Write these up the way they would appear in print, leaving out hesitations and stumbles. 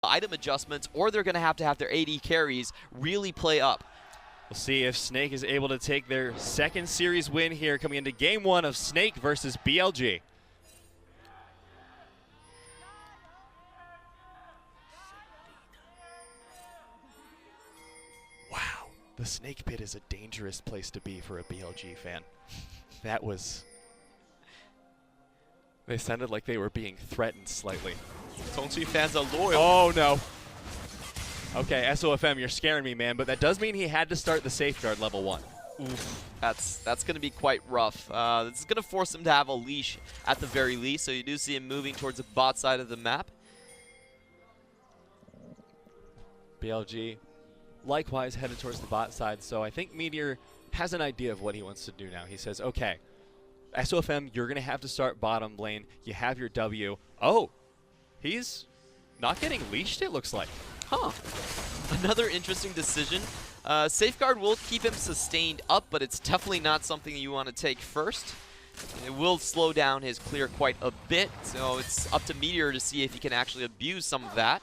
item adjustments, or they're going to have their AD carries really play up. We'll see if Snake is able to take their second series win here coming into game 1 of Snake versus BLG. Wow, the Snake pit is a dangerous place to be for a BLG fan. That was... They sounded like they were being threatened slightly. Tongchi fans are loyal. Oh, no. Okay, SOFM, you're scaring me, man, but that does mean he had to start the safeguard level 1. Oof, that's going to be quite rough. This is going to force him to have a leash at the very least, so you do see him moving towards the bot side of the map. BLG likewise headed towards the bot side, so I think Meteor has an idea of what he wants to do now. He says, okay, SOFM, you're going to have to start bottom lane. You have your W. Oh, he's not getting leashed, it looks like. Huh. Another interesting decision. Safeguard will keep him sustained up, but it's definitely not something you want to take first. It will slow down his clear quite a bit, so it's up to Meteor to see if he can actually abuse some of that.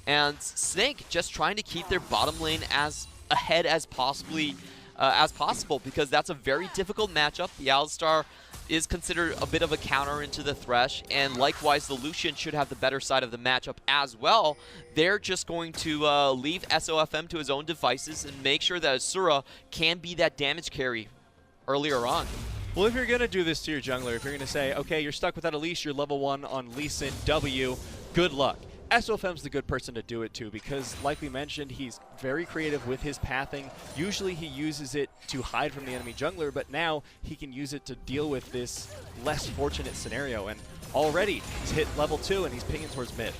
And Snake just trying to keep their bottom lane as ahead as possible, because that's a very difficult matchup. The Alistar is considered a bit of a counter into the Thresh, and likewise the Lucian should have the better side of the matchup as well. They're just going to leave SOFM to his own devices and make sure that Asura can be that damage carry earlier on. Well, if you're going to do this to your jungler, if you're going to say, okay, you're stuck without a leash, you're level 1 on Lee Sin W, good luck. SOFM's the good person to do it to because, like we mentioned, he's very creative with his pathing. Usually he uses it to hide from the enemy jungler, but now he can use it to deal with this less fortunate scenario. And already he's hit level 2 and he's pinging towards mid.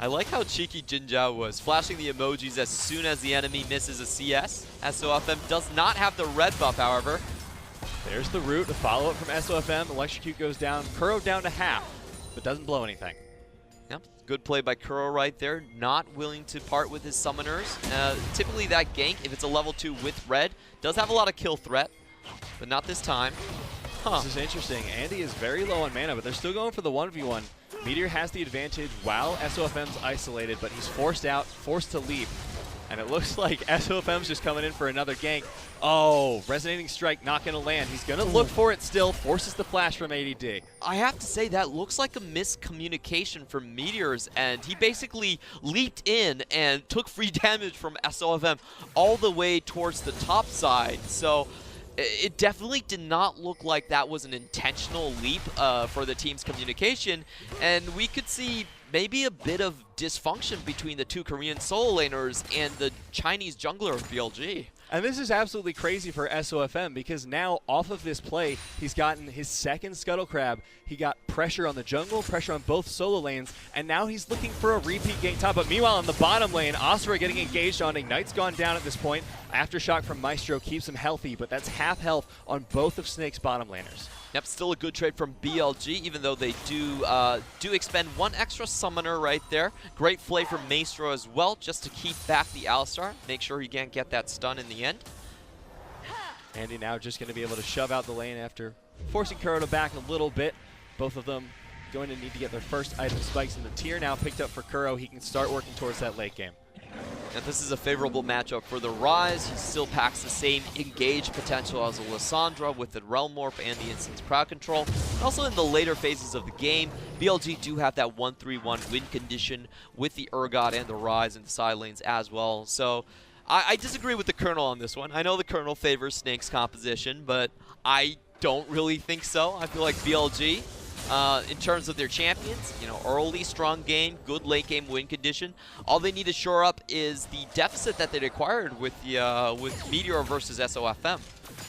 I like how cheeky Jinja was, flashing the emojis as soon as the enemy misses a CS. SOFM does not have the red buff, however. There's the root, the follow-up from SOFM. Electrocute goes down, Kuro down to half, but doesn't blow anything. Yep, good play by Kuro right there, not willing to part with his summoners. Typically that gank, if it's a level 2 with red, does have a lot of kill threat, but not this time. Huh. This is interesting. Andy is very low on mana, but they're still going for the 1v1. Meteor has the advantage while SOFM's isolated, but he's forced out, forced to leave. And it looks like SOFM's just coming in for another gank. Oh, Resonating Strike not going to land. He's going to look for it still, forces the flash from ADD. I have to say, that looks like a miscommunication from Meteor's end. He basically leaped in and took free damage from SOFM all the way towards the top side. So it definitely did not look like that was an intentional leap for the team's communication. And we could see maybe a bit of dysfunction between the two Korean solo laners and the Chinese jungler of BLG. And this is absolutely crazy for SOFM because now off of this play, he's gotten his second Scuttle Crab. He got pressure on the jungle, pressure on both solo lanes, and now he's looking for a repeat gank top. But meanwhile, in the bottom lane, Asura getting engaged on. Ignite's gone down at this point. Aftershock from Maestro keeps him healthy, but that's half health on both of Snake's bottom laners. Yep, still a good trade from BLG, even though they do expend one extra summoner right there. Great play from Maestro as well, just to keep back the Alistar, make sure he can't get that stun in the end. Andy now just going to be able to shove out the lane after forcing Kuro to back a little bit. Both of them going to need to get their first item spikes in the tier now picked up for Kuro. He can start working towards that late game. And this is a favorable matchup for the Rise. He still packs the same engage potential as a Lissandra with the Realm Morph and the Instance Crowd Control. Also in the later phases of the game, BLG do have that 1-3-1 win condition with the Urgot and the Rise in the side lanes as well. So I disagree with the Colonel on this one. I know the Colonel favors Snake's composition, but I don't really think so. I feel like BLG, in terms of their champions, you know, early strong game, good late game win condition. All they need to shore up is the deficit that they acquired with the with Meteor versus SOFM.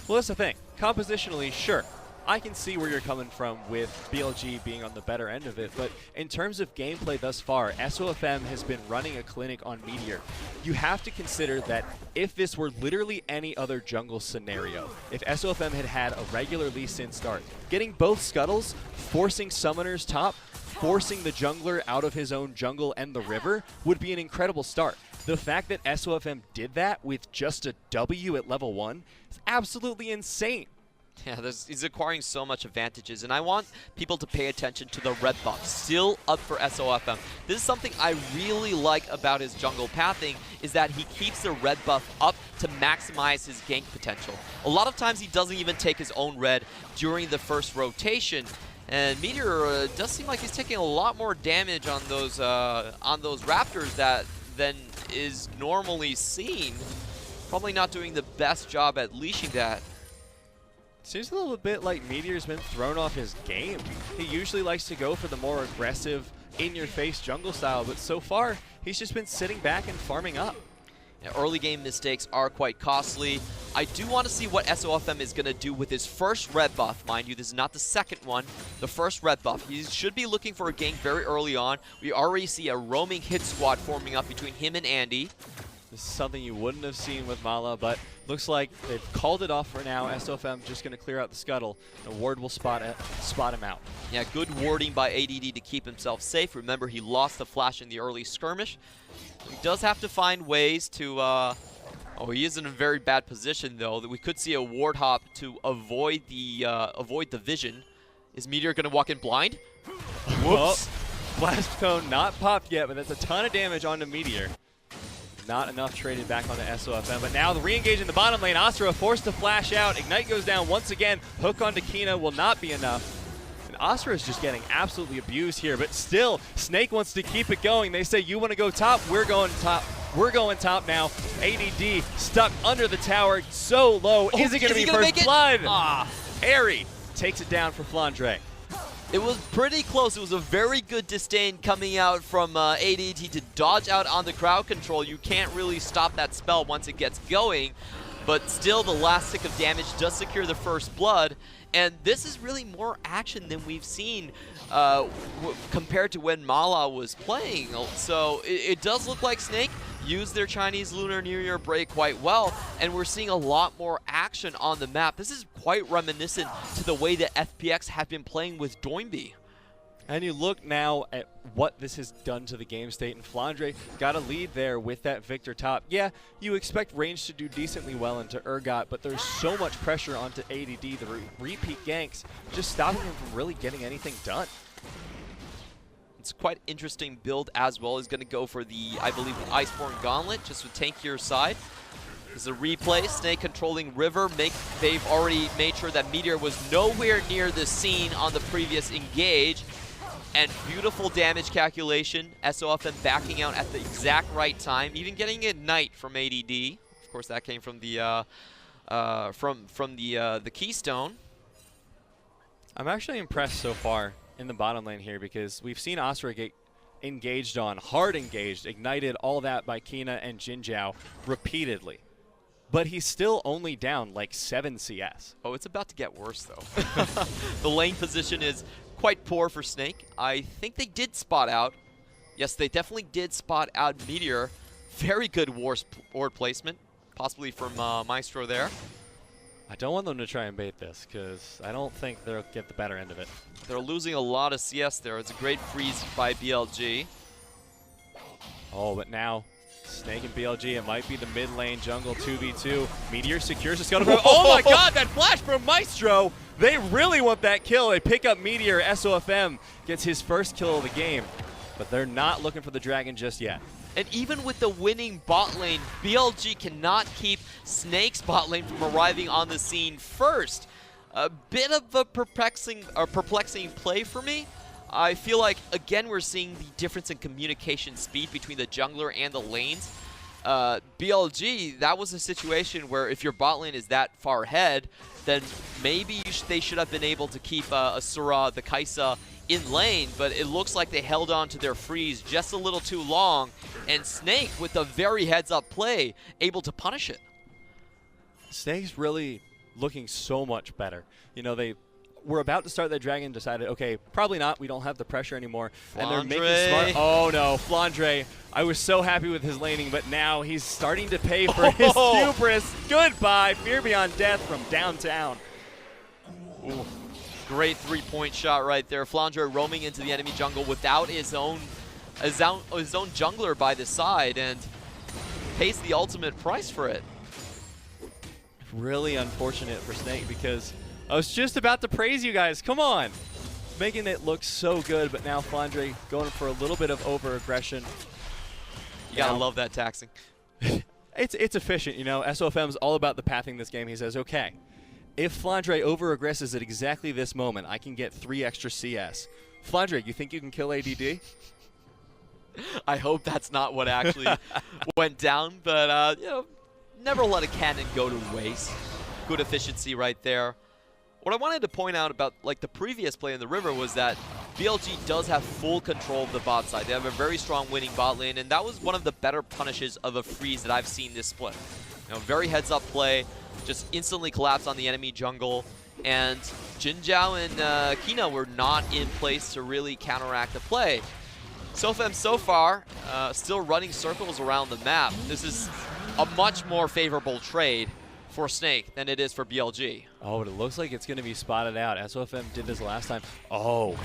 Well, that's the thing. Compositionally, sure, I can see where you're coming from with BLG being on the better end of it, but in terms of gameplay thus far, SOFM has been running a clinic on Meteor. You have to consider that if this were literally any other jungle scenario, if SOFM had had a regular Lee Sin start, getting both scuttles, forcing summoners top, forcing the jungler out of his own jungle and the river would be an incredible start. The fact that SOFM did that with just a W at level 1 is absolutely insane. Yeah, he's acquiring so much advantages, and I want people to pay attention to the red buff, still up for SOFM. This is something I really like about his jungle pathing, is that he keeps the red buff up to maximize his gank potential. A lot of times he doesn't even take his own red during the first rotation, and Meteor does seem like he's taking a lot more damage on those Raptors than is normally seen. Probably not doing the best job at leashing that. Seems a little bit like Meteor's been thrown off his game. He usually likes to go for the more aggressive, in-your-face jungle style, but so far, he's just been sitting back and farming up. Yeah, early game mistakes are quite costly. I do want to see what SOFM is going to do with his first red buff. Mind you, this is not the second one, the first red buff. He should be looking for a gank very early on. We already see a roaming hit squad forming up between him and Andy. This is something you wouldn't have seen with Mala, but looks like they've called it off for now. SOFM just going to clear out the scuttle, and Ward will spot him out. Yeah, good warding by ADD to keep himself safe. Remember, he lost the flash in the early skirmish. He does have to find ways to... oh, he is in a very bad position, though. That we could see a ward hop to avoid the vision. Is Meteor going to walk in blind? Whoops. Blast cone not popped yet, but that's a ton of damage onto Meteor. Not enough traded back onto SOFM, but now the re-engage in the bottom lane. Asura forced to flash out. Ignite goes down once again. Hook onto Kina will not be enough. And Asura is just getting absolutely abused here, but still, Snake wants to keep it going. They say, you want to go top? We're going top. We're going top now. ADD stuck under the tower, so low. Oh, is it going to be first blood? Airy takes it down for Flandre. It was pretty close. It was a very good disdain coming out from ADT to dodge out on the crowd control. You can't really stop that spell once it gets going, but still the last tick of damage does secure the first blood. And this is really more action than we've seen compared to when Mala was playing. So it does look like Snake used their Chinese Lunar New Year break quite well, and we're seeing a lot more action on the map. This is quite reminiscent to the way that FPX have been playing with Doinby. And you look now at what this has done to the game state, and Flandre got a lead there with that Victor top. Yeah, you expect range to do decently well into Urgot, but there's so much pressure onto ADD, the repeat ganks, just stopping him from really getting anything done. It's quite interesting build as well. He's going to go for the, I believe, the Iceborne Gauntlet, just with tankier side. There's a replay. Snake controlling River. They've already made sure that Meteor was nowhere near the scene on the previous engage. And beautiful damage calculation. SOFM backing out at the exact right time, even getting Ignite from ADD. Of course, that came from the the Keystone. I'm actually impressed so far in the bottom lane here, because we've seen Asura get engaged on, hard engaged, ignited, all that by Kina and Jinzhao repeatedly. But he's still only down like 7 CS. Oh, it's about to get worse, though. The lane position is quite poor for Snake. I think they did spot out. Yes, they definitely did spot out Meteor. Very good ward placement, possibly from Maestro there. I don't want them to try and bait this, because I don't think they'll get the better end of it. They're losing a lot of CS there. It's a great freeze by BLG. Oh, but now Snake and BLG, it might be the mid lane jungle 2v2. Meteor secures the scuttle. Oh my god, that flash from Maestro! They really want that kill. They pick up Meteor. SOFM gets his first kill of the game, but they're not looking for the dragon just yet. And even with the winning bot lane, BLG cannot keep Snake's bot lane from arriving on the scene first. A bit of a perplexing play for me. I feel like, again, we're seeing the difference in communication speed between the jungler and the lanes. BLG, that was a situation where if your bot lane is that far ahead, then maybe they should have been able to keep Asura, the Kaisa, in lane, but it looks like they held on to their freeze just a little too long, and Snake, with a very heads-up play, able to punish it. Snake's really looking so much better. You know, they were about to start that dragon, decided, okay, probably not, we don't have the pressure anymore, and they're making smart. Oh no, Flandre, I was so happy with his laning, but now he's starting to pay for his hubris. Goodbye, Fear Beyond Death from downtown. Ooh. Great three-point shot right there. Flandre roaming into the enemy jungle without his own jungler by the side, and pays the ultimate price for it. Really unfortunate for Snake, because I was just about to praise you guys. Come on. Making it look so good, but now Flandre going for a little bit of over-aggression. You gotta love that taxing. It's efficient, you know. SOFM's all about the pathing this game. He says, okay, if Flandre over-aggresses at exactly this moment, I can get 3 extra CS. Flandre, you think you can kill ADD? I hope that's not what actually went down, but you know, never let a cannon go to waste. Good efficiency right there. What I wanted to point out about like the previous play in the river was that BLG does have full control of the bot side. They have a very strong winning bot lane, and that was one of the better punishes of a freeze that I've seen this split. You know, very heads-up play, just instantly collapse on the enemy jungle, and Jinzhao and Kina were not in place to really counteract the play. SOFM so far still running circles around the map. This is a much more favorable trade for Snake than it is for BLG. Oh, but it looks like it's going to be spotted out. SOFM did this last time. Oh.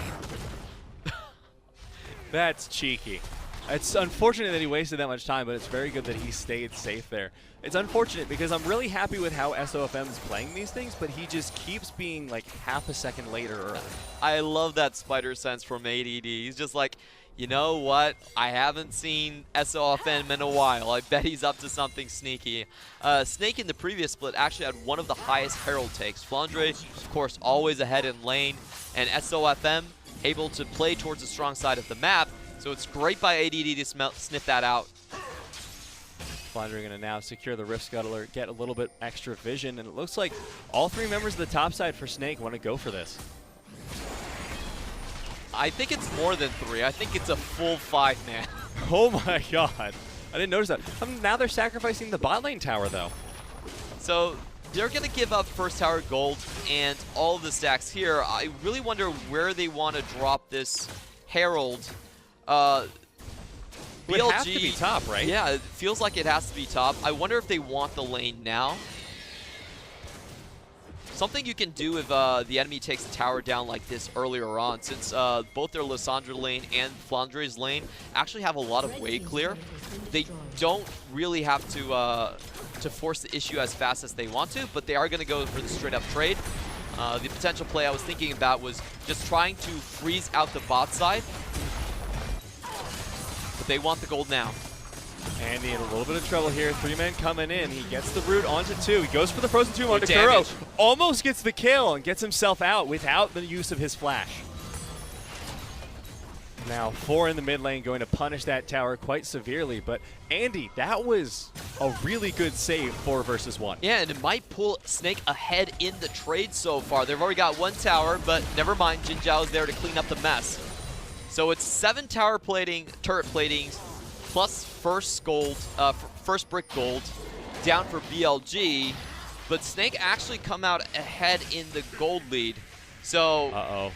That's cheeky. It's unfortunate that he wasted that much time, but it's very good that he stayed safe there. It's unfortunate because I'm really happy with how SOFM is playing these things, but he just keeps being like half a second later early. I love that spider sense from ADD. He's just like, you know what? I haven't seen SOFM in a while. I bet he's up to something sneaky. Snake in the previous split actually had one of the highest Herald takes. Flandre, of course, always ahead in lane, and SOFM able to play towards the strong side of the map. So it's great by ADD to sniff that out. Flandre going to now secure the Rift Scuttler, get a little bit extra vision, and it looks like all 3 members of the top side for Snake want to go for this. I think it's more than 3. I think it's a full 5 man. Oh my god. I didn't notice that. Now they're sacrificing the bot lane tower, though. So they're going to give up first tower gold and all of the stacks here. I really wonder where they want to drop this Herald. BLG would have to be top, right? Yeah, it feels like it has to be top. I wonder if they want the lane now. Something you can do if the enemy takes the tower down like this earlier on, since both their Lissandra lane and Flandre's lane actually have a lot of wave clear, they don't really have to force the issue as fast as they want to, but they are going to go for the straight-up trade. The potential play I was thinking about was just trying to freeze out the bot side, but they want the gold now. Andy in a little bit of trouble here. 3 men coming in. He gets the root onto 2. He goes for the frozen tomb onto Kuro. Almost gets the kill and gets himself out without the use of his flash. Now 4 in the mid lane going to punish that tower quite severely. But Andy, that was a really good save, 4 versus 1. Yeah, and it might pull Snake ahead in the trade so far. They've already got 1 tower, but never mind. Jinzhao is there to clean up the mess. So it's 7 turret platings, plus first gold, first brick gold, down for BLG, but Snake actually come out ahead in the gold lead. So,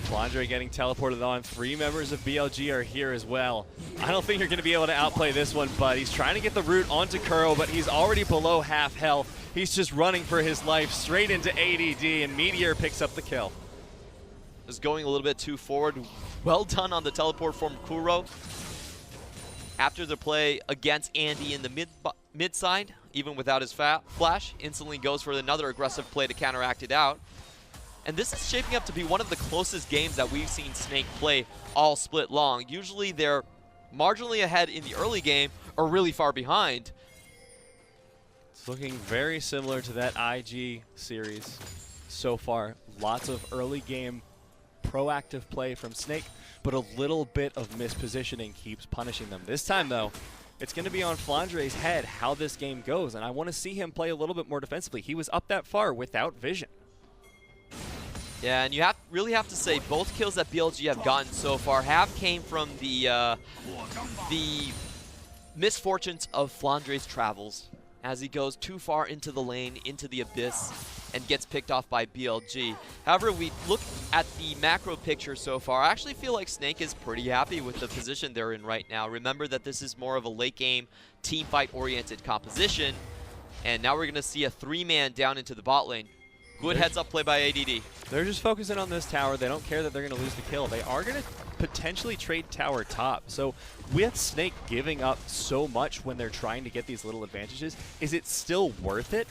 Flandre getting teleported on. 3 members of BLG are here as well. I don't think you're going to be able to outplay this one, but he's trying to get the root onto Kuro, but he's already below half health. He's just running for his life straight into ADD, and Meteor picks up the kill. Just going a little bit too forward. Well done on the teleport from Kuro. After the play against Andy in the mid side, even without his flash, instantly goes for another aggressive play to counteract it out. And this is shaping up to be one of the closest games that we've seen Snake play all split long. Usually they're marginally ahead in the early game or really far behind. It's looking very similar to that IG series so far. Lots of early game proactive play from Snake, but a little bit of mispositioning keeps punishing them. This time, though, it's going to be on Flandre's head how this game goes, and I want to see him play a little bit more defensively. He was up that far without vision. Yeah, and you really have to say both kills that BLG have gotten so far have came from the misfortunes of Flandre's travels as he goes too far into the lane, into the abyss, and gets picked off by BLG. However, we look at the macro picture so far. I actually feel like Snake is pretty happy with the position they're in right now. Remember that this is more of a late game, team fight oriented composition, and now we're going to see a 3-man down into the bot lane. Good heads-up play by ADD. They're just focusing on this tower. They don't care that they're going to lose the kill. They are going to potentially trade tower top. So with Snake giving up so much when they're trying to get these little advantages, is it still worth it?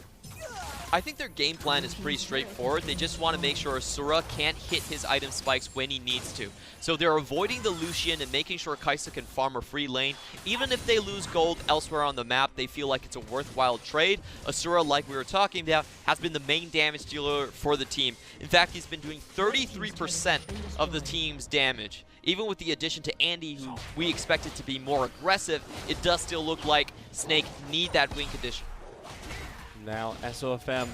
I think their game plan is pretty straightforward. They just want to make sure Asura can't hit his item spikes when he needs to. So they're avoiding the Lucian and making sure Kaisa can farm a free lane. Even if they lose gold elsewhere on the map, they feel like it's a worthwhile trade. Asura, like we were talking about, has been the main damage dealer for the team. In fact, he's been doing 33% of the team's damage. Even with the addition to Andy, who we expected to be more aggressive, it does still look like Snake need that win condition. Now SOFM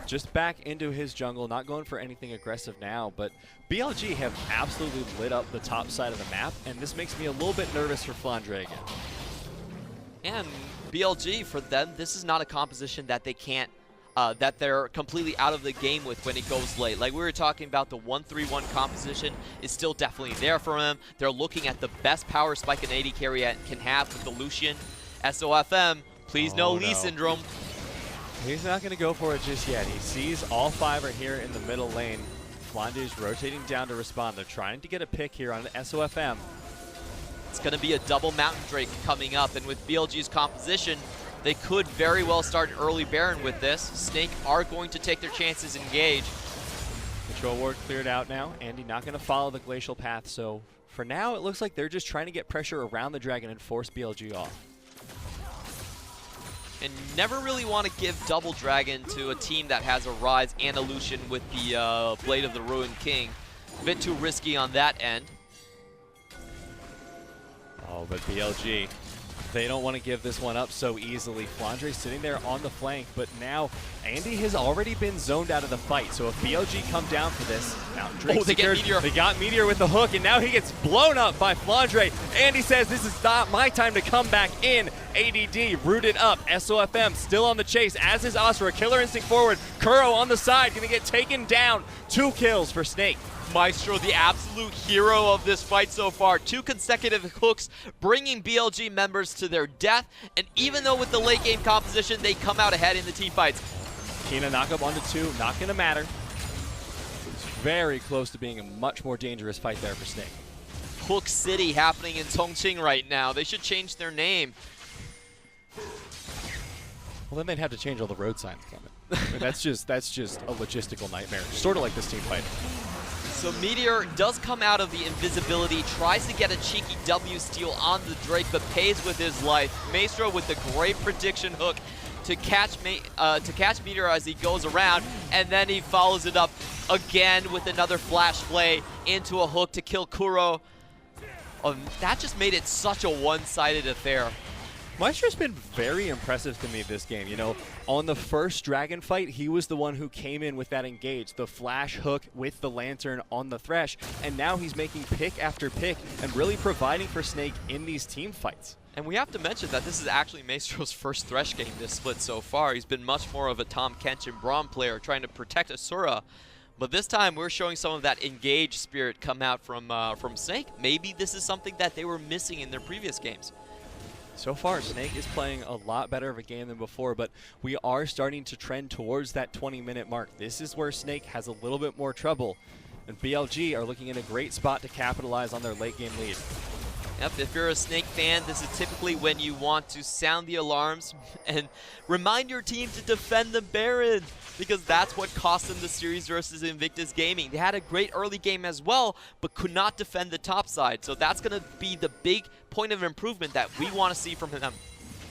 just back into his jungle, not going for anything aggressive now, but BLG have absolutely lit up the top side of the map, and this makes me a little bit nervous for Flandre again. And BLG, for them, this is not a composition that they can't, that they're completely out of the game with when it goes late. Like we were talking about, the 1-3-1 composition is still definitely there for them. They're looking at the best power spike an AD carry can have with the Lucian. SOFM, please no Lee syndrome. He's not going to go for it just yet. He sees all 5 are here in the middle lane. Flandre's rotating down to respond. They're trying to get a pick here on SOFM. It's going to be a double Mountain Drake coming up, and with BLG's composition, they could very well start an early Baron with this. Snake are going to take their chances, engage. Control ward cleared out now. Andy not going to follow the glacial path, so for now it looks like they're just trying to get pressure around the dragon and force BLG off. And never really want to give double dragon to a team that has a Rise and a Lucian with the Blade of the Ruined King. A bit too risky on that end. Oh, but BLG, they don't want to give this one up so easily. Flandre sitting there on the flank, but now Andy has already been zoned out of the fight. So if BLG come down for this, Mountain Drake they get Meteor. They got Meteor with the hook, and now he gets blown up by Flandre. Andy says, this is not my time to come back in. ADD rooted up. SOFM still on the chase, as is Asura. Killer Instinct forward. Kuro on the side, gonna get taken down. 2 kills for Snake. Maestro, the absolute hero of this fight so far. 2 consecutive hooks, bringing BLG members to their death. And even though with the late game composition, they come out ahead in the team fights. Kina knock up onto 2, not gonna matter. It's very close to being a much more dangerous fight there for Snake. Hook City happening in Chongqing right now. They should change their name. Well, then they'd have to change all the road signs, Clement. I mean, that's just a logistical nightmare. Sort of like this team fight. So Meteor does come out of the invisibility, tries to get a cheeky W steal on the Drake, but pays with his life. Maestro with the great prediction hook to catch Meteor as he goes around, and then he follows it up again with another flash play into a hook to kill Kuro. That just made it such a one-sided affair. Maestro's been very impressive to me this game. You know, on the first Dragon fight, he was the one who came in with that engage, the flash hook with the lantern on the Thresh, and now he's making pick after pick and really providing for Snake in these team fights. And we have to mention that this is actually Maestro's first Thresh game this split so far. He's been much more of a Tahm Kench and Braum player trying to protect Asura. But this time, we're showing some of that engaged spirit come out from Snake. Maybe this is something that they were missing in their previous games. So far, Snake is playing a lot better of a game than before, but we are starting to trend towards that 20-minute mark. This is where Snake has a little bit more trouble, and BLG are looking in a great spot to capitalize on their late-game lead. Yep, if you're a Snake fan, this is typically when you want to sound the alarms and remind your team to defend the Baron, because that's what cost them the series versus Invictus Gaming. They had a great early game as well, but could not defend the top side. So that's going to be the big point of improvement that we want to see from them.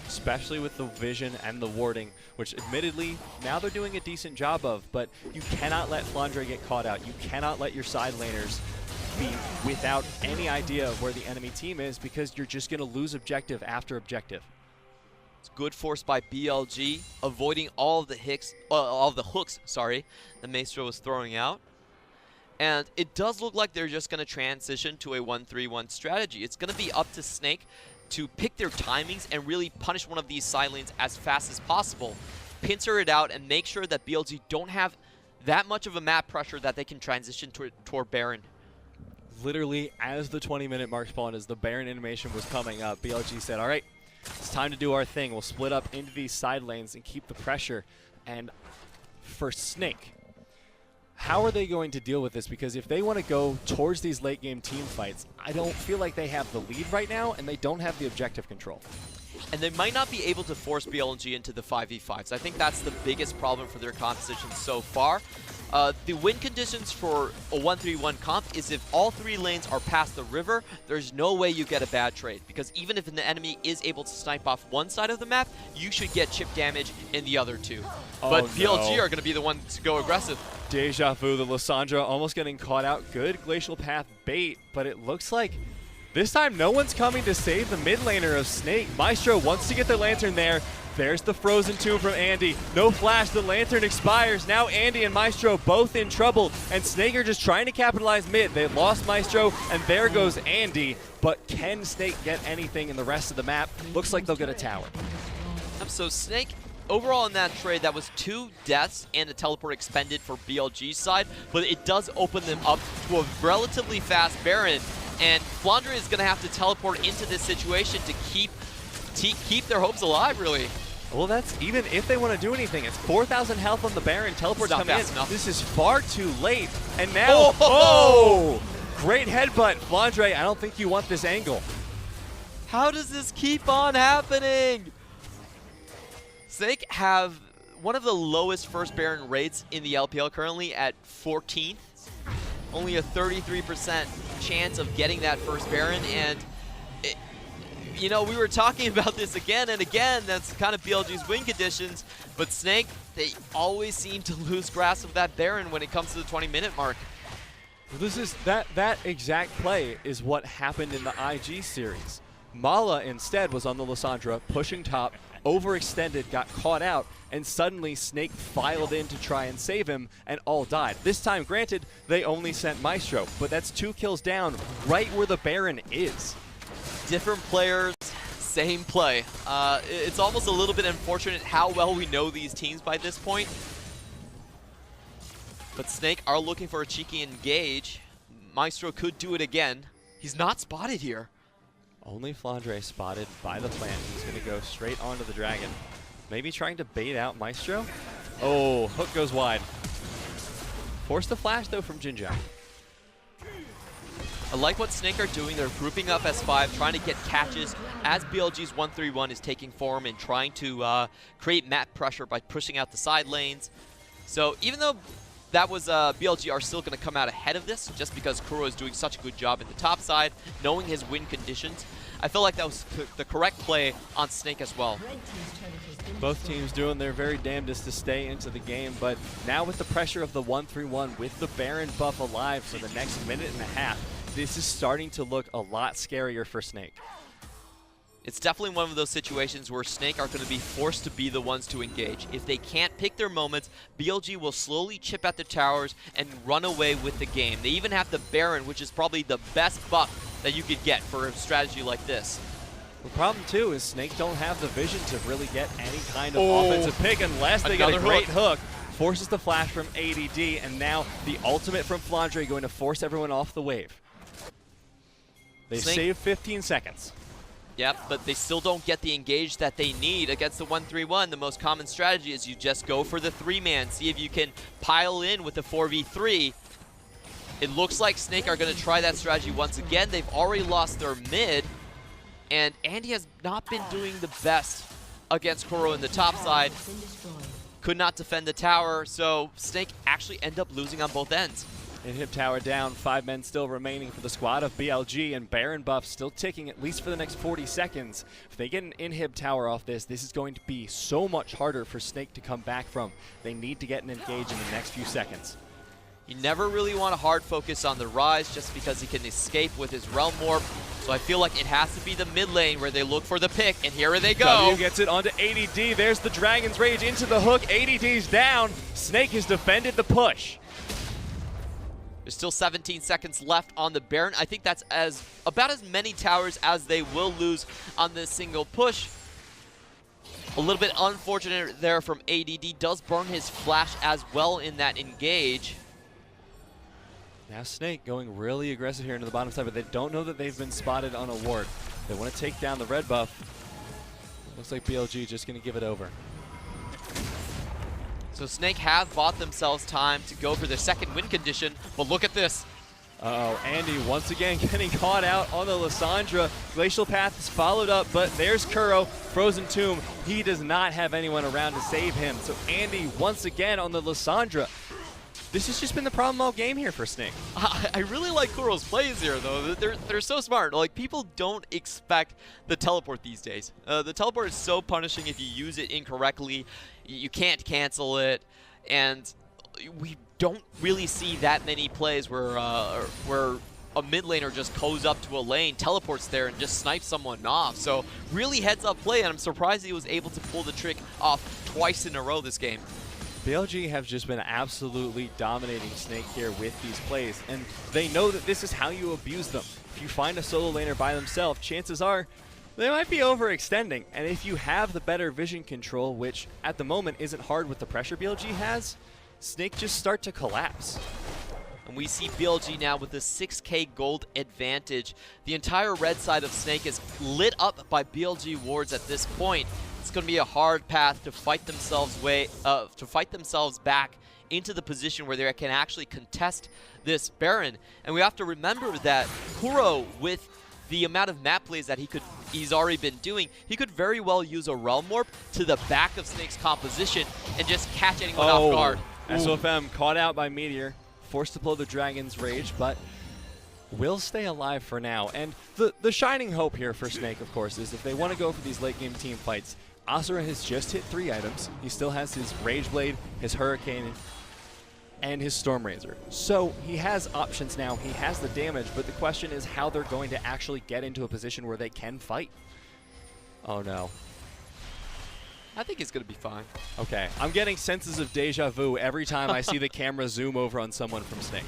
Especially with the vision and the warding, which admittedly, now they're doing a decent job of, but you cannot let Flandre get caught out. You cannot let your side laners be without any idea of where the enemy team is, because you're just going to lose objective after objective. It's good force by BLG, avoiding all of the hooks, the Maestro was throwing out. And it does look like they're just going to transition to a 1-3-1 strategy. It's going to be up to Snake to pick their timings and really punish one of these side lanes as fast as possible. Pincer it out and make sure that BLG don't have that much of a map pressure that they can transition toward Baron. Literally, as the 20-minute mark spawned, as the Baron animation was coming up, BLG said, all right, it's time to do our thing. We'll split up into these side lanes and keep the pressure. And for Snake, how are they going to deal with this? Because if they want to go towards these late game team fights, I don't feel like they have the lead right now, and they don't have the objective control. and they might not be able to force BLG into the 5v5s. I think that's the biggest problem for their composition so far. The win conditions for a 1-3-1 comp is if all 3 lanes are past the river, there's no way you get a bad trade. Because even if an enemy is able to snipe off one side of the map, you should get chip damage in the other 2. Oh, but BLG no. are going to be the ones to go aggressive. Deja vu, the Lissandra almost getting caught out. Good Glacial Path bait, but it looks like this time no one's coming to save the mid laner of Snake. Maestro wants to get the Lantern there. There's the Frozen Tomb from Andy. No flash, the Lantern expires. Now Andy and Maestro both in trouble, and Snake are just trying to capitalize mid. They lost Maestro, and there goes Andy. But can Snake get anything in the rest of the map? Looks like they'll get a tower. So Snake, overall in that trade, that was 2 deaths and a teleport expended for BLG's side, but it does open them up to a relatively fast Baron, and Flandre is going to have to teleport into this situation to keep their hopes alive, really. Well, that's even if they want to do anything. It's 4,000 health on the Baron. Teleport's coming in. Enough. This is far too late. And now, oh! Great headbutt. Flandre, I don't think you want this angle. How does this keep on happening? Snake have one of the lowest first Baron rates in the LPL currently at 14th. Only a 33% chance of getting that first Baron, and you know, we were talking about this again and again. That's kind of BLG's win conditions. But Snake, they always seem to lose grasp of that Baron when it comes to the 20-minute mark. Well, this is that exact play is what happened in the IG series. Mala instead was on the Lissandra, pushing top, overextended, got caught out, and suddenly Snake filed in to try and save him, and all died. This time, granted, they only sent Maestro, but that's 2 kills down right where the Baron is. Different players, same play. It's almost a little bit unfortunate how well we know these teams by this point. But Snake are looking for a cheeky engage. Maestro could do it again. He's not spotted here. Only Flandre spotted by the plant. He's going to go straight onto the dragon. Maybe trying to bait out Maestro. Oh, hook goes wide. Force the flash, though, from Jinja. I like what Snake are doing. They're grouping up S5, trying to get catches as BLG's 1-3-1 is taking form and trying to create map pressure by pushing out the side lanes. So even though that was BLG are still going to come out ahead of this just because Kuro is doing such a good job in the top side, knowing his win conditions, I feel like that was the correct play on Snake as well. Both teams doing their very damnedest to stay into the game, but now with the pressure of the 1-3-1, with the Baron buff alive for the next minute and a half, this is starting to look a lot scarier for Snake. It's definitely one of those situations where Snake are going to be forced to be the ones to engage. If they can't pick their moments, BLG will slowly chip at the towers and run away with the game. They even have the Baron, which is probably the best buff that you could get for a strategy like this. The problem, too, is Snake don't have the vision to really get any kind of offensive pick unless they get a great hook. Forces the flash from ADD, and now the ultimate from Flandre going to force everyone off the wave. They save 15 seconds. Yep, but they still don't get the engage that they need against the 1-3-1. The most common strategy is you just go for the 3-man, see if you can pile in with the 4v3. It looks like Snake are going to try that strategy once again. They've already lost their mid, and Andy has not been doing the best against Kuro in the top side. Could not defend the tower, so Snake actually end up losing on both ends. Inhib tower down, 5 men still remaining for the squad of BLG, and Baron buff still ticking at least for the next 40 seconds. If they get an inhib tower off this, this is going to be so much harder for Snake to come back from. They need to get an engage in the next few seconds. You never really want to hard focus on the Rise just because he can escape with his Realm Warp. So I feel like it has to be the mid lane where they look for the pick, and here they go. W gets it onto ADD. There's the Dragon's Rage into the hook. ADD's down. Snake has defended the push. There's still 17 seconds left on the Baron. I think that's about as many towers as they will lose on this single push. A little bit unfortunate there from ADD. Does burn his flash as well in that engage. Now Snake going really aggressive here into the bottom side, but they don't know that they've been spotted on a ward. They want to take down the red buff. Looks like BLG just going to give it over. So Snake have bought themselves time to go for their second win condition, but look at this. Uh-oh, Andy once again getting caught out on the Lissandra. Glacial Path is followed up, but there's Kuro, Frozen Tomb. He does not have anyone around to save him. So Andy once again on the Lissandra. This has just been the problem all game here for Snake. I really like Kuro's plays here, though. They're so smart. Like, people don't expect the teleport these days. The teleport is so punishing if you use it incorrectly. You can't cancel it, and we don't really see that many plays where a mid laner just goes up to a lane, teleports there, and just snipes someone off. So really heads up play, and I'm surprised he was able to pull the trick off twice in a row this game. BLG have just been absolutely dominating Snake here with these plays, and they know that this is how you abuse them. If you find a solo laner by themselves, chances are they might be overextending, and if you have the better vision control, which at the moment isn't hard with the pressure BLG has, Snake just start to collapse. And we see BLG now with a 6k gold advantage. The entire red side of Snake is lit up by BLG wards at this point. It's going to be a hard path to fight themselves back into the position where they can actually contest this Baron. And we have to remember that Kuro, with the amount of map plays that he's already been doing, he could very well use a Realm Warp to the back of Snake's composition and just catch anyone off guard. SOFM caught out by Meteor, forced to blow the Dragon's Rage, but will stay alive for now. And the shining hope here for Snake, of course, is if they want to go for these late game team fights, Asura has just hit 3 items. He still has his Rage Blade, his Hurricane, and his Storm Razor. So he has options now. He has the damage, but the question is how they're going to actually get into a position where they can fight. Oh no. I think it's going to be fine. Okay, I'm getting senses of deja vu every time I see the camera zoom over on someone from Snake.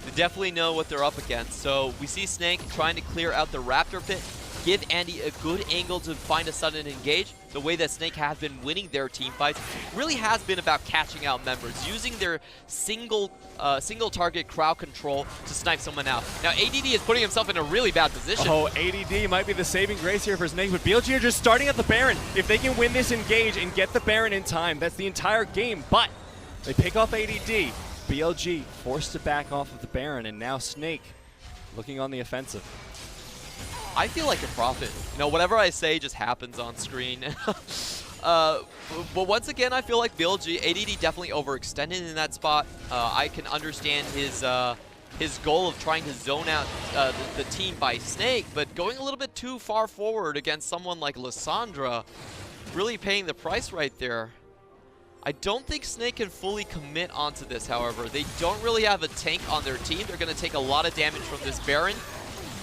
They definitely know what they're up against. So we see Snake trying to clear out the Raptor Pit, give Andy a good angle to find a sudden engage. The way that Snake has been winning their team fights really has been about catching out members, using their single target crowd control to snipe someone out. Now ADD is putting himself in a really bad position. Oh, ADD might be the saving grace here for Snake, but BLG are just starting at the Baron. If they can win this engage and get the Baron in time, that's the entire game, but they pick off ADD. BLG forced to back off of the Baron, and now Snake looking on the offensive. I feel like a prophet. You know, whatever I say just happens on screen. But once again, I feel like BLG, ADD definitely overextended in that spot. I can understand his goal of trying to zone out the team by Snake, but going a little bit too far forward against someone like Lissandra, really paying the price right there. I don't think Snake can fully commit onto this, however. They don't really have a tank on their team. They're going to take a lot of damage from this Baron.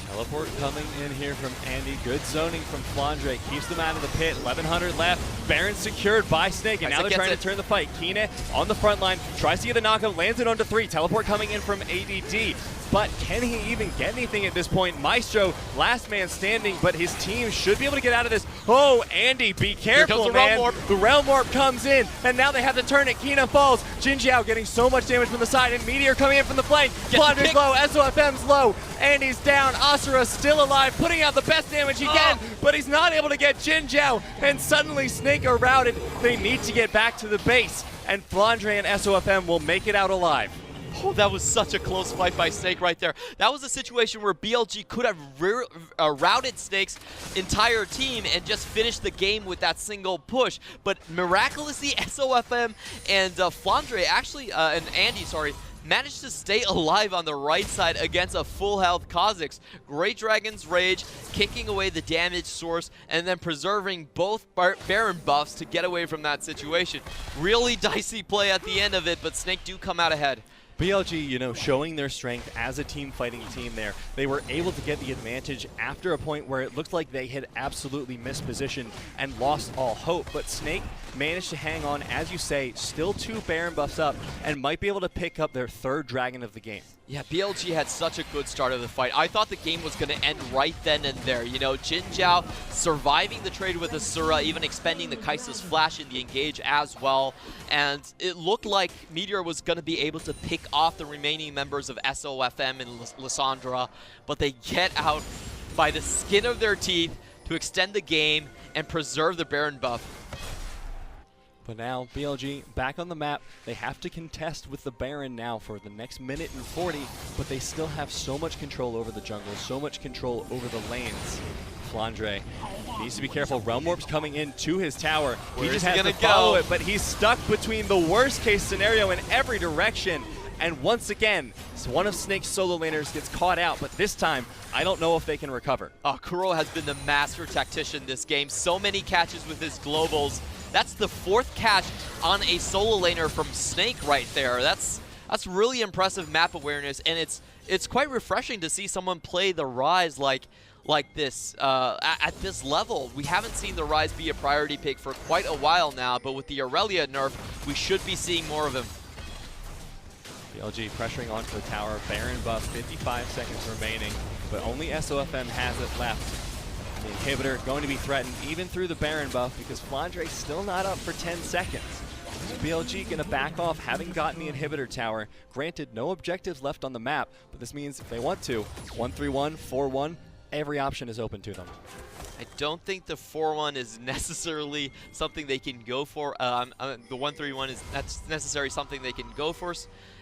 Teleport coming in here from Andy. Good zoning from Flandre. Keeps them out of the pit. 1100 left. Baron secured by Snake, and now they're trying to turn the fight. Kine on the front line. Tries to get the knockup. Lands it onto 3. Teleport coming in from ADD. But can he even get anything at this point? Maestro, last man standing, but his team should be able to get out of this. Oh, Andy, be careful, man. The Realm Warp comes in, and now they have to turn it. Kina falls. Jin Jiao getting so much damage from the side, and Meteor coming in from the flank. Flandre's low, SOFM's low. Andy's down. Asura still alive, putting out the best damage he can, but he's not able to get Jin Jiao, and suddenly Snake are routed. They need to get back to the base, and Flandre and SOFM will make it out alive. Oh, that was such a close fight by Snake right there. That was a situation where BLG could have routed Snake's entire team and just finished the game with that single push. But miraculously, SOFM and Flandre actually, and Andy, sorry, managed to stay alive on the right side against a full health Kha'Zix. Great Dragon's Rage, kicking away the damage source, and then preserving both Baron buffs to get away from that situation. Really dicey play at the end of it, but Snake do come out ahead. BLG, you know, showing their strength as a team fighting team there. They were able to get the advantage after a point where it looked like they had absolutely missed position and lost all hope. But Snake managed to hang on, as you say, still 2 Baron buffs up, and might be able to pick up their 3rd Dragon of the game. Yeah, BLG had such a good start of the fight. I thought the game was going to end right then and there. You know, Jin Jiao surviving the trade with Asura, even expending the Kai'Sa's flash in the engage as well. And it looked like Meteor was going to be able to pick off the remaining members of SOFM and Lissandra, but they get out by the skin of their teeth to extend the game and preserve the Baron buff. But now, BLG back on the map. They have to contest with the Baron now for the next minute and 40, but they still have so much control over the jungle, so much control over the lanes. Flandre needs to be careful. Realm Warp's coming in to his tower. He just has to follow it, but he's stuck between the worst case scenario in every direction. And once again, one of Snake's solo laners gets caught out, but this time, I don't know if they can recover. Oh, Kuro has been the master tactician this game. So many catches with his globals. That's the 4th catch on a solo laner from Snake right there. That's really impressive map awareness, and it's quite refreshing to see someone play the Ryze like this at this level. We haven't seen the Ryze be a priority pick for quite a while now, but with the Aurelia nerf, we should be seeing more of him. BLG pressuring onto the tower. Baron buff, 55 seconds remaining, but only SOFM has it left. The inhibitor going to be threatened even through the Baron buff because Flandre's still not up for 10 seconds. So BLG going to back off, having gotten the inhibitor tower. Granted, no objectives left on the map, but this means if they want to, 1-3-1, 4-1, every option is open to them. I don't think the 4-1 is necessarily something they can go for. The 1-3-1 is that's necessarily something they can go for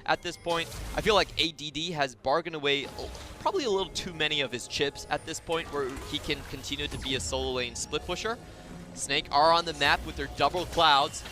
at this point. I feel like ADD has bargained away probably a little too many of his chips at this point where he can continue to be a solo lane split pusher. Snake are on the map with their double clouds.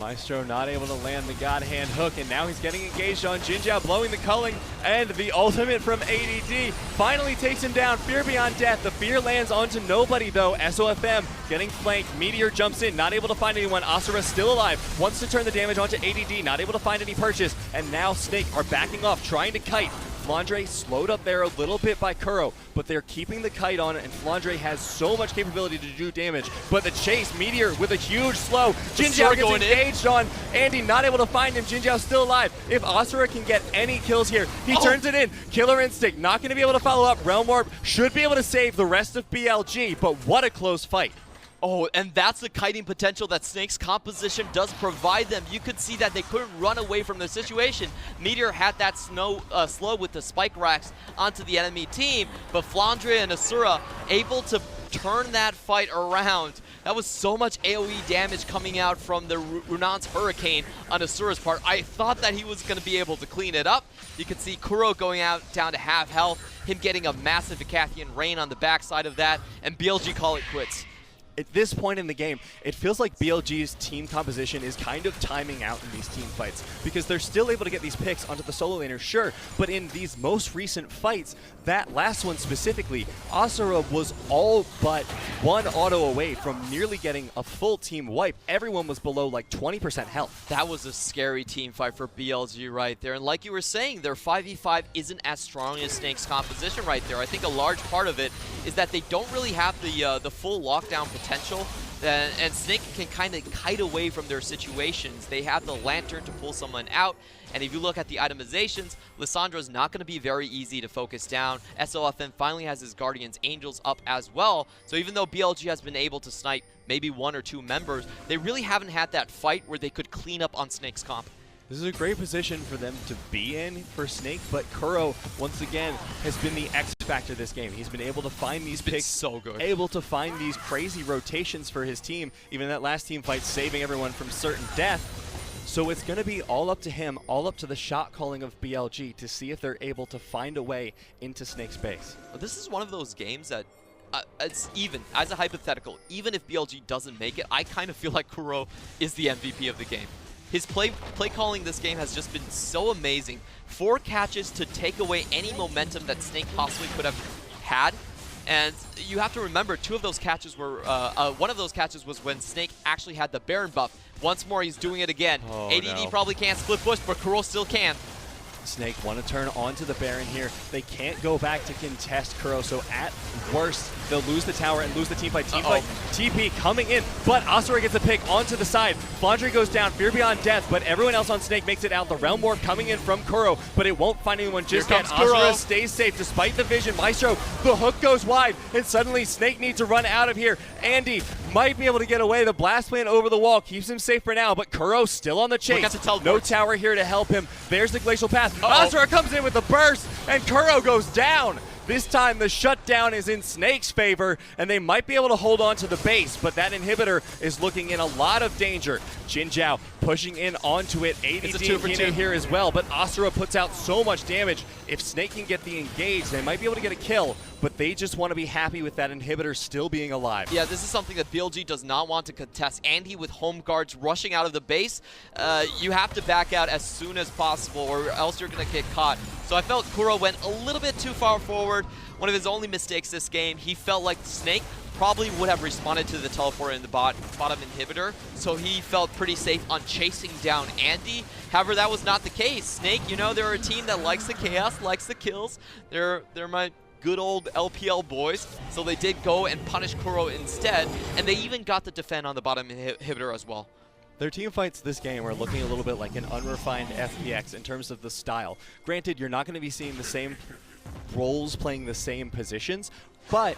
Maestro not able to land the God Hand hook, and now he's getting engaged on Jinjiao, blowing the culling, and the ultimate from ADD finally takes him down. Fear beyond death. The fear lands onto nobody, though. SOFM getting flanked. Meteor jumps in, not able to find anyone. Asura still alive, wants to turn the damage onto ADD, not able to find any purchase, and now Snake are backing off, trying to kite. Flandre slowed up there a little bit by Kuro, but they're keeping the kite on, and Flandre has so much capability to do damage. But the chase, Meteor with a huge slow. Jinjiao gets engaged on Andy, not able to find him. Jinjiao still alive. If Asura can get any kills here, he turns it in. Killer Instinct, not going to be able to follow up. Realm Warp should be able to save the rest of BLG, but what a close fight. Oh, and that's the kiting potential that Snake's composition does provide them. You could see that they couldn't run away from the situation. Meteor had that slow with the spike racks onto the enemy team, but Flandre and Asura able to turn that fight around. That was so much AoE damage coming out from the Runan's Hurricane on Asura's part. I thought that he was going to be able to clean it up. You could see Kuro going out down to half health, him getting a massive Icathian Rain on the backside of that, and BLG call it quits. At this point in the game, it feels like BLG's team composition is kind of timing out in these team fights because they're still able to get these picks onto the solo laner, sure, but in these most recent fights, that last one specifically, Asura was all but one auto away from nearly getting a full team wipe. Everyone was below like 20% health. That was a scary team fight for BLG right there, and like you were saying, their 5v5 isn't as strong as Snake's composition right there. I think a large part of it is that they don't really have the full lockdown potential, and Snake can kind of kite away from their situations. They have the Lantern to pull someone out, and if you look at the itemizations, Lissandra's not going to be very easy to focus down. SOFM finally has his Guardian's Angels up as well, so even though BLG has been able to snipe maybe 1 or 2 members, they really haven't had that fight where they could clean up on Snake's comp. This is a great position for them to be in for Snake, but Kuro, once again, has been the X factor this game. He's been able to find these picks, so good. Able to find these crazy rotations for his team, even in that last team fight, saving everyone from certain death. So it's going to be all up to him, all up to the shot calling of BLG to see if they're able to find a way into Snake's base. This is one of those games that it's even, as a hypothetical, even if BLG doesn't make it, I kind of feel like Kuro is the MVP of the game. His play calling this game has just been so amazing. 4 catches to take away any momentum that Snake possibly could have had. And you have to remember, 2 of those catches were, one of those catches was when Snake actually had the Baron buff. Once more, he's doing it again. ADD probably can't split push, but Kuro still can. Snake want to turn onto the Baron here. They can't go back to contest Kuro, so at worst, they'll lose the tower and lose the team fight. TP coming in, but Asura gets a pick onto the side. Flandre goes down, Fear Beyond Death, but everyone else on Snake makes it out. The Realm Warp coming in from Kuro, but it won't find anyone just yet. Asura stays safe despite the vision. Maestro, the hook goes wide, and suddenly Snake needs to run out of here. Andy might be able to get away. The blast plan over the wall keeps him safe for now, but Kuro still on the chase. No tower here to help him. There's the Glacial Path. Asura comes in with the burst, and Kuro goes down. This time the shutdown is in Snake's favor, and they might be able to hold on to the base, but that inhibitor is looking in a lot of danger. Jin Zhao pushing in onto it. ADD in here as well, but Asura puts out so much damage. If Snake can get the engage, they might be able to get a kill, but they just want to be happy with that inhibitor still being alive. Yeah, this is something that BLG does not want to contest. Andy with home guards rushing out of the base, you have to back out as soon as possible or else you're going to get caught. So I felt Kuro went a little bit too far forward. One of his only mistakes this game, he felt like Snake probably would have responded to the teleport in the bottom inhibitor, so he felt pretty safe on chasing down Andy. However, that was not the case. Snake, you know, they're a team that likes the chaos, likes the kills. They're my good old LPL boys, so they did go and punish Kuro instead, and they even got the defend on the bottom inhibitor as well. Their team fights this game are looking a little bit like an unrefined FPX in terms of the style. Granted, you're not going to be seeing the same roles playing the same positions, but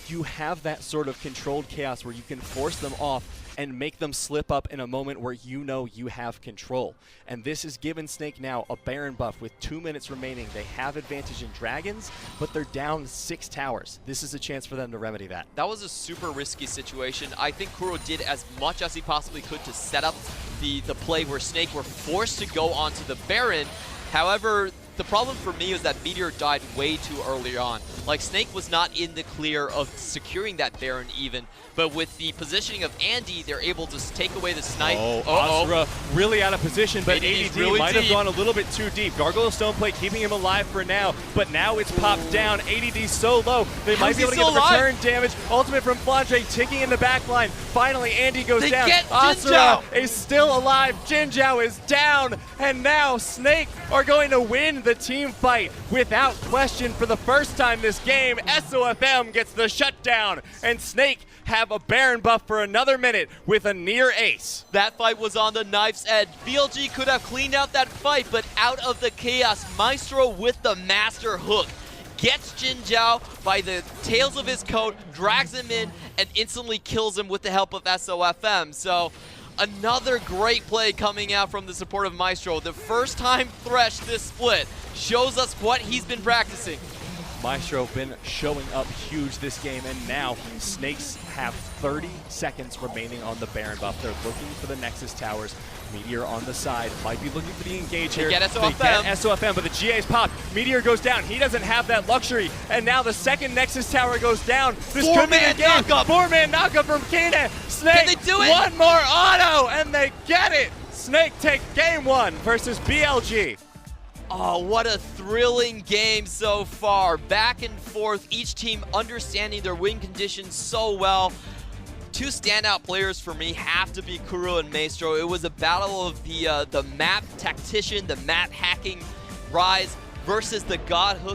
you have that sort of controlled chaos where you can force them off and make them slip up in a moment where you know you have control. And this has given Snake now a Baron buff with 2 minutes remaining. They have advantage in Dragons, but they're down 6 towers. This is a chance for them to remedy that. That was a super risky situation. I think Kuro did as much as he possibly could to set up the play where Snake were forced to go onto the Baron. However, the problem for me was that Meteor died way too early on. Like, Snake was not in the clear of securing that Baron even, but with the positioning of Andy, they're able to take away the snipe. Asura really out of position, but ADD really might have gone a little bit too deep. Gargoyle Stoneplate keeping him alive for now, but now it's popped down. ADD so low, they might be able to get the return damage. Ultimate from Flandre ticking in the back line. Finally, Andy goes down. Asura is still alive. Jin Zhao is down, and now Snake are going to win the team fight without question for the first time this game. SOFM gets the shutdown, and Snake have a Baron buff for another minute with a near ace. That fight was on the knife's edge. BLG could have cleaned out that fight, but out of the chaos, Maestro with the master hook gets Jin Zhao by the tails of his coat, drags him in, and instantly kills him with the help of SOFM. So another great play coming out from the support of Maestro. The first time Thresh this split shows us what he's been practicing. Maestro been showing up huge this game, and now Snakes have 30 seconds remaining on the Baron buff. They're looking for the Nexus towers. Meteor on the side, might be looking for the engage here. They get SOFM. They get SOFM, but the GA's popped. Meteor goes down. He doesn't have that luxury, and now the second Nexus tower goes down. This could be the game. Four-man knockup from Kine. Snake, can they do it? One more auto, and they get it. Snake take game 1 versus BLG. Oh, what a thrilling game so far. Back and forth, each team understanding their win conditions so well. Two standout players for me have to be Kuro and Maestro. It was a battle of the map tactician, the map hacking Rise versus the God Hook.